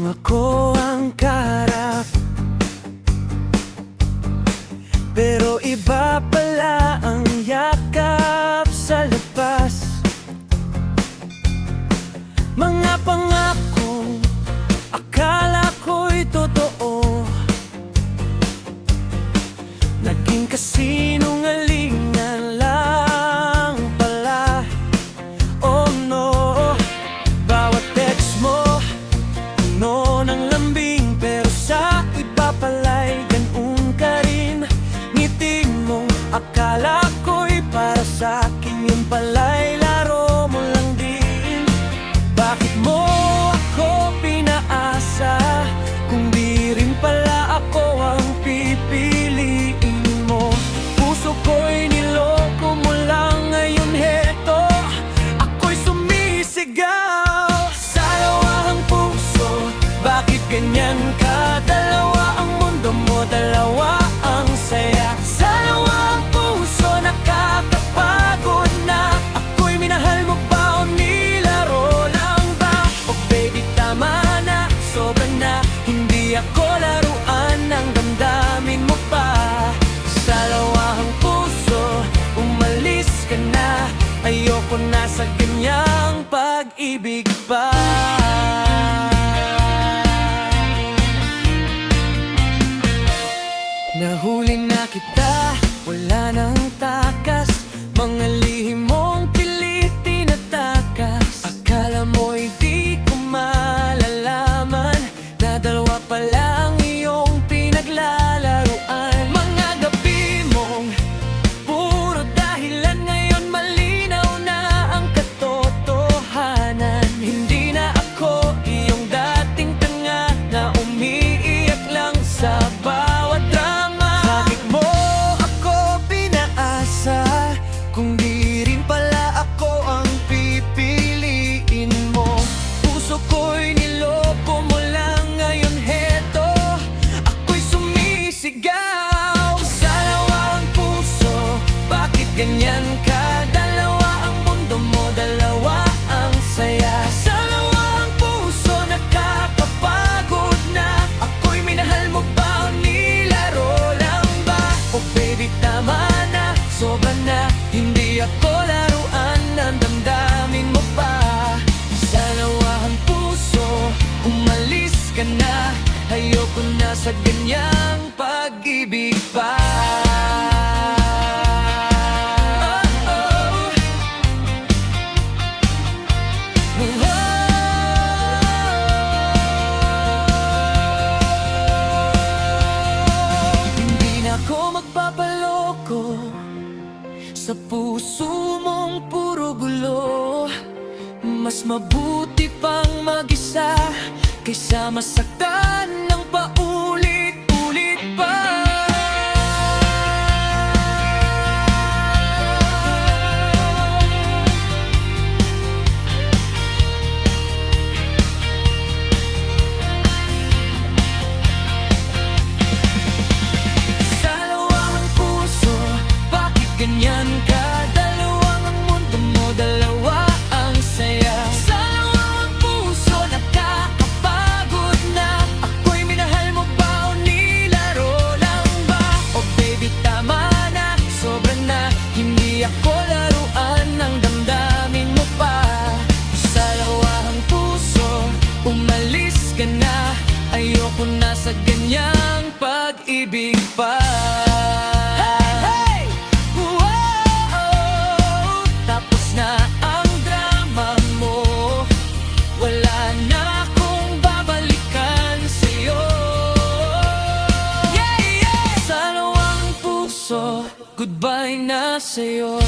kung ako ang kaharap. Pero iba pala ang yakap sa labas. Mga pangakong akala ko'y totoo, naging kasinungalingan lang pala. Oh no, bawat text mo puno ng lambing, pero sa iba pala'y ganun ka rin. Ngiti mo, akala ko'y para sa'kin, yun pala'y laro mo lang din. Bakit mo ako pinaasa kung di rin pala ako ang pipiliin mo? Puso ko'y niloko mo lang, ngayon heto ako'y sumisigaw. Sa lawahang puso, bakit ganyan ka? Dalawa ang mundo mo, dalawa ang saya. Sa lawahang puso, nakakapagod na. Ako'y minahal mo ba o nilaro lang ba? Oh baby, tama na, sobra na. Hindi ako laruan ng damdamin mo pa. Sa lawahang puso, umalis ka na. Ayoko na sa ganyang pag-ibig pa. Nahuli na kita, wala nang takas. Mga lihim mong pilit tinatakas. Akala mo'y di ko malalaman na dalawa pa lang iyong pinaglalaruan. Mga gabi mong puro dahilan, ngayon malinaw na ang katotohanan. Hindi na ako iyong dating tanga na umiiyak lang sa bawat drama. Bakit mo ako pinaasa kung di rin pala ako ang pipiliin mo? Puso ko'y niloko mo lang, ngayon heto ako'y sumisigaw. Sa lawahang puso, bakit ganyan ka? Dalawa ang mundo mo, dalawa ang saya. Sa lawahang puso, nakakapagod na. Ako'y minahal mo ba o nilaro lang ba? Oh baby, tama na, sobra na. Hindi ako laruan ng damdamin mo pa. Sa lawahang puso, umalis ka na. Ayoko na sa ganyang pag-ibig pa. Hindi na ako magpapaloko sa puso mong puro gulo. Mas mabuti pang mag-isa kaysa masaktan ng paulit-ulit pa. Sa lawahang puso, bakit ganyan ka? Dalawang ang mundo mo, dalawa ang saya. Sa lawahang puso, nakakapagod na. Ako'y minahal mo ba o nilaro lang ba? Oh baby, tama na, sobra na. Hindi ako laruan ng damdamin mo pa. Sa lawahang puso, umalis ka na. Ayoko na sa ganyang pag-ibig pa. Hey! Whoa! Tapos na ang drama mo, wala na akong babalikan sa'yo. Yeah, yeah! Sa lawahang puso, goodbye na sa'yo.